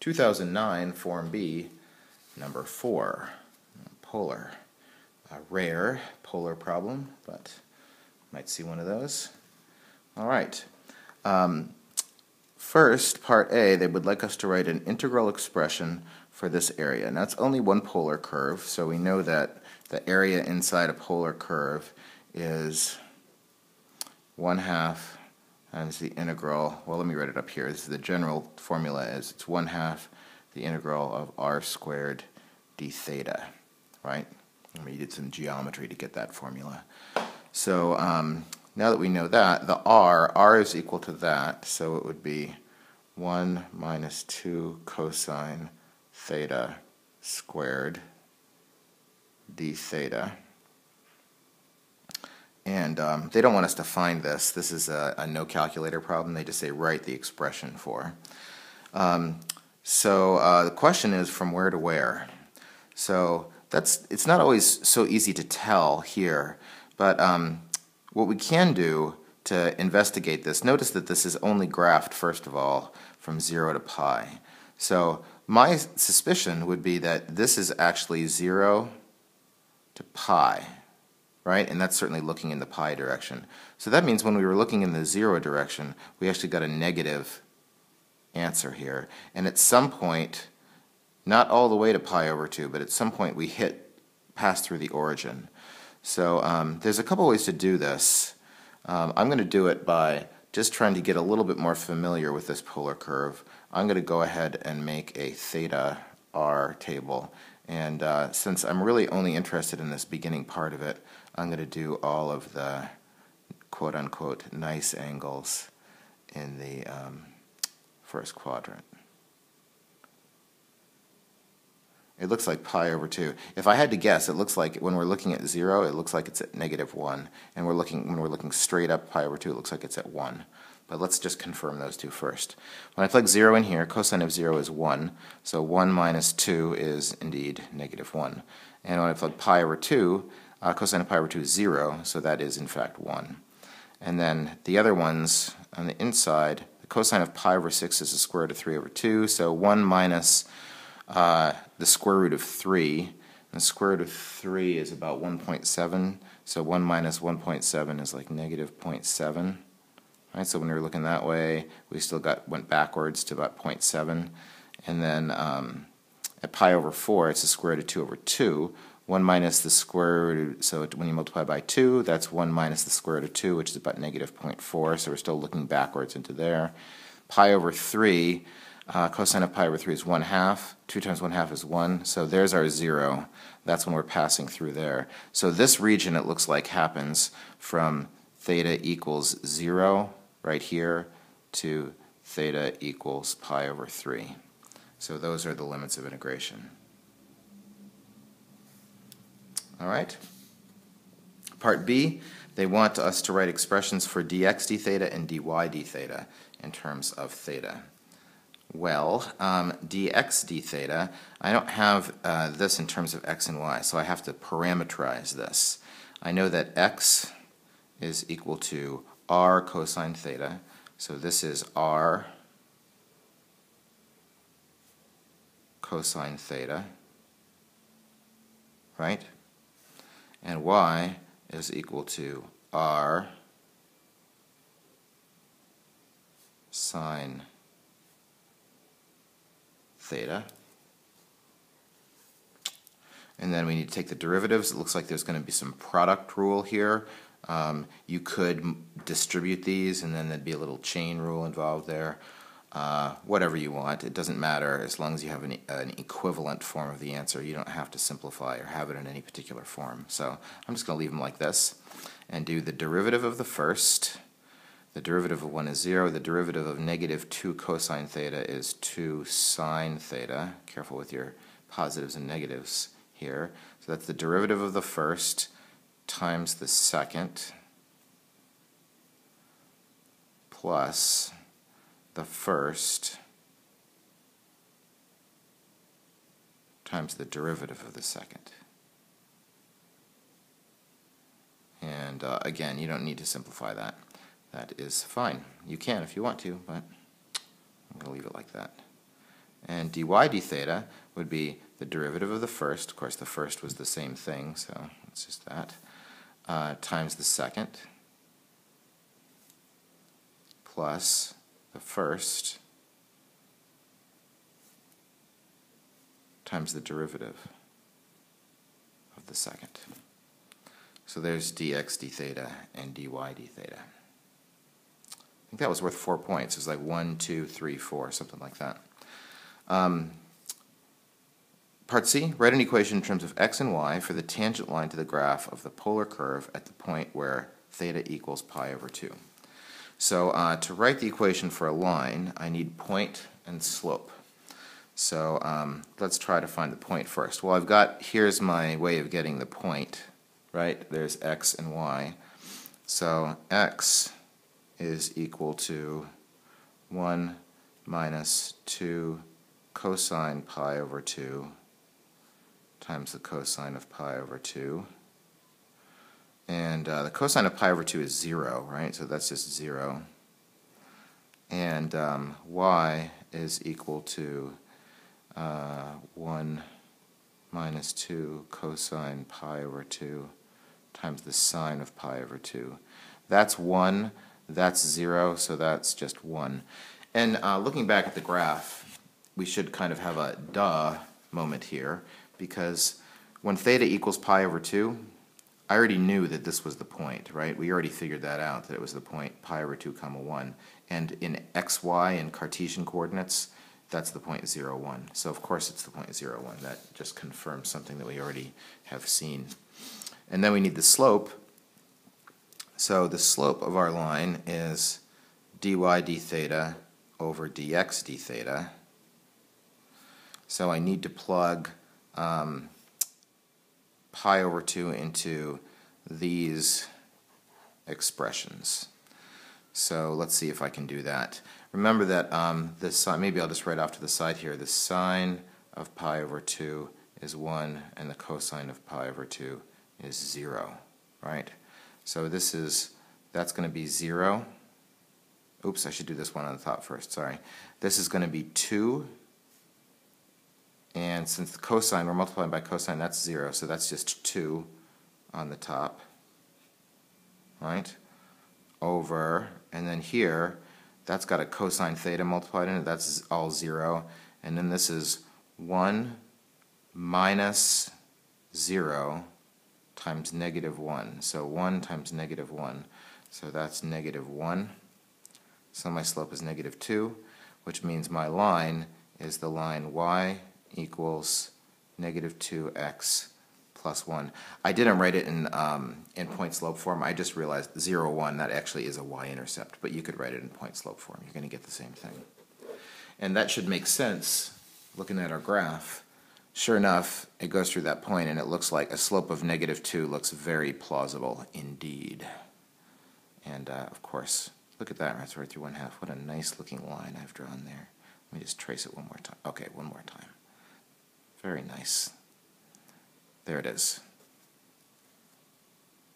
2009, Form B, number 4, polar. A rare polar problem, but you might see one of those. All right. First, part A, they would like us to write an integral expression for this area. Now, it's only one polar curve, so we know that the area inside a polar curve is 1/2 times the integral, well, let me write it up here. This is the general formula is it's 1/2 the integral of r squared d theta, right? And we did some geometry to get that formula. So now that we know that, the r is equal to that, so it would be 1 minus 2 cosine theta squared d theta. And they don't want us to find this. This is a no calculator problem. They just say write the expression for. The question is from where to where. So it's not always so easy to tell here, but what we can do to investigate this, notice that this is only graphed, first of all, from 0 to pi. So my suspicion would be that this is actually 0 to pi, right? And that's certainly looking in the pi direction. So that means when we were looking in the 0 direction, we actually got a negative answer here. And at some point, not all the way to pi over 2, but at some point we pass through the origin. So there's a couple ways to do this. I'm going to do it by just trying to get a little bit more familiar with this polar curve. I'm going to go ahead and make a theta r table. And since I'm really only interested in this beginning part of it, I'm going to do all of the quote-unquote nice angles in the first quadrant. It looks like pi over 2. If I had to guess, it looks like when we're looking at 0, it looks like it's at -1. And when we're looking straight up pi over 2, it looks like it's at 1. But let's just confirm those two first. When I plug 0 in here, cosine of 0 is 1. So 1 minus 2 is indeed -1. And when I plug pi over 2, cosine of pi over 2 is 0. So that is in fact 1. And then the other ones on the inside, the cosine of pi over 6 is the square root of 3 over 2. So 1 minus the square root of 3. And the square root of 3 is about 1.7. So 1 minus 1.7 is like -0.7. Right, so when we were looking that way, we still went backwards to about 0.7. And then at pi over 4, it's the square root of 2 over 2. 1 minus the square root, so when you multiply by 2, that's 1 minus the square root of 2, which is about -0.4, so we're still looking backwards into there. Pi over 3, cosine of pi over 3 is 1/2. 2 times 1/2 is 1, so there's our 0. That's when we're passing through there. So this region, it looks like, happens from theta equals 0 right here to theta equals pi over 3. So those are the limits of integration. All right. Part B, they want us to write expressions for dx d theta and dy d theta in terms of theta. Well, dx d theta, I don't have this in terms of x and y, so I have to parameterize this. I know that x is equal to r cosine theta, so this is r cosine theta, right? And y is equal to r sine theta. And then we need to take the derivatives. It looks like there's going to be some product rule here. You could distribute these, and then there'd be a little chain rule involved there. Whatever you want. It doesn't matter as long as you have an equivalent form of the answer. You don't have to simplify or have it in any particular form. So I'm just going to leave them like this and do the derivative of the first. The derivative of 1 is 0. The derivative of -2 cosine theta is 2 sine theta. Careful with your positives and negatives here. So that's the derivative of the first times the second plus the first times the derivative of the second. And again, you don't need to simplify that. That is fine. You can if you want to, but I'm going to leave it like that. And dy d theta would be the derivative of the first. Of course, the first was the same thing, so it's just that, times the second, plus the first times the derivative of the second. So there's dx d theta and dy d theta. I think that was worth 4 points. It was like 1, 2, 3, 4, something like that. Part C, write an equation in terms of x and y for the tangent line to the graph of the polar curve at the point where theta equals pi over 2. So to write the equation for a line, I need point and slope. So let's try to find the point first. Well, here's my way of getting the point, right? There's x and y. So x is equal to 1 minus 2 cosine pi over 2 times the cosine of pi over 2. And the cosine of pi over 2 is 0, right? So that's just 0. And y is equal to 1 minus 2 cosine pi over 2 times the sine of pi over 2. That's 1, that's 0, so that's just 1. And looking back at the graph, we should kind of have a duh moment here, because when theta equals pi over 2, I already knew that this was the point, right? We already figured that out, that it was the point pi over 2 comma 1. And in x, y, and Cartesian coordinates, that's the point 0, 1. So of course it's the point 0, 1. That just confirms something that we already have seen. And then we need the slope. So the slope of our line is dy d theta over dx d theta. So I need to plug pi over 2 into these expressions. So let's see if I can do that. Remember that the sine, maybe I'll just write off to the side here, the sine of pi over 2 is 1 and the cosine of pi over 2 is 0, right? So that's going to be 0. Oops, I should do this one on the top first, sorry. This is going to be 2. And since the cosine, we're multiplying by cosine, that's 0, so that's just 2 on the top, right? Over, and then here, that's got a cosine theta multiplied in it, that's all 0. And then this is 1 minus 0 times negative 1. So 1 times negative 1. So that's negative 1. So my slope is negative 2, which means my line is the line y equals negative 2x plus 1. I didn't write it in point slope form. I just realized 0, 1, that actually is a y-intercept, but you could write it in point slope form. You're going to get the same thing. And that should make sense looking at our graph. Sure enough, it goes through that point, and it looks like a slope of negative 2 looks very plausible indeed. And of course, look at that, that's right through 1/2. What a nice looking line I've drawn there. Let me just trace it one more time. Okay, one more time. Very nice. There it is.